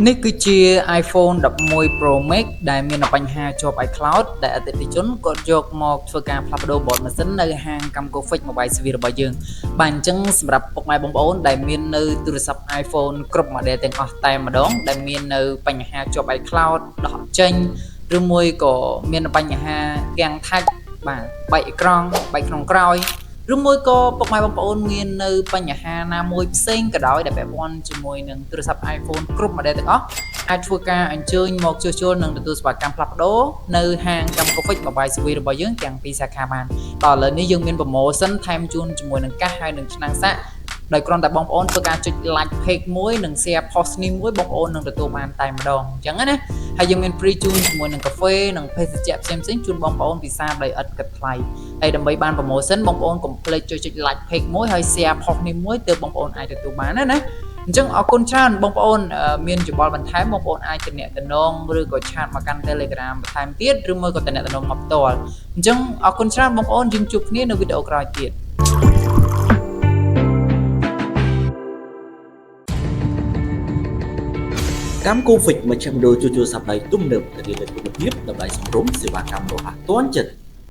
នេះគឺជា iPhone 11 Pro Max ដែលមានបញ្ហាជាប់ iCloud ដែលអតិថិជនគាត់យកមកធ្វើការផ្លាស់ប្ដូរបតម៉ាស៊ីននៅហាងកម្ម Config Mobile Service របស់យើងបាទអញ្ចឹងសម្រាប់ពុកម៉ែបងប្អូនដែលមាននៅទូរស័ព្ទ iPhone គ្រប់ model ទាំងអស់តែម្ដងដែលមាននៅបញ្ហាជាប់ iCloud ដោះអត់ចេញឬមួយក៏មានបញ្ហាទាំងថាច់បាទបែកអេក្រង់បែកក្នុងក្រោយឬមួយក៏ពុកម៉ែបងប្អូនមាននៅបញ្ហាណាមួយផ្សេងក៏ដោយដែលពាក់ព័ន្ធជាមួយនឹងទូរស័ព្ទ iPhone គ្រប់ model ទាំងអស់អាចធ្វើការអញ្ជើញមកជួសជុលនិងទទួលសេវាកម្មផ្លាស់ប្ដូរនៅហាងកម្ម Config Mobile Service របស់យើងទាំងពីរសាខាបានដល់ឥឡូវនេះយើងមាន promotion ថែមជូនជាមួយនឹងកាសហើយនឹងឆ្នាំងសាក់ដោយគ្រាន់តែបងប្អូនធ្វើការចុច like page មួយនិង share post នេះមួយបងប្អូននឹងទទួលបានតែម្ដងអញ្ចឹងណាហើយយើងមាន free ជូនជាមួយនឹងកាហ្វេនិងភេសជ្ជៈផ្សេងៗជូនបងប្អូនពិសាដោយឥតគិតថ្លៃហើយដើម្បីបាន promotion បងប្អូនកុំភ្លេចចុច like page មួយហើយ share post នេះមួយទើបបងប្អូនអាចទទួលបានណាអញ្ចឹងអរគុណច្រើនបងប្អូនមានយោបល់បន្ថែមបងប្អូនអាចទំនាក់ទំនងឬក៏ឆាតមកកាន់ Telegram បន្ថែមទៀតឬមួយក៏ទំនាក់ទំនងមកផ្ទាល់អញ្ចឹងអរគុណច្រើនបងប្អូនយើងជួបគ្នានៅវីដេអូក្រោយទៀតកម្ម Config មជ្ឈមណ្ឌលជួសជុលស័ព្ទដៃទំនើបធានានូវគុណភាពតម្លៃសមរម្យសេវាកម្មរហ័សទាន់ចិត្ត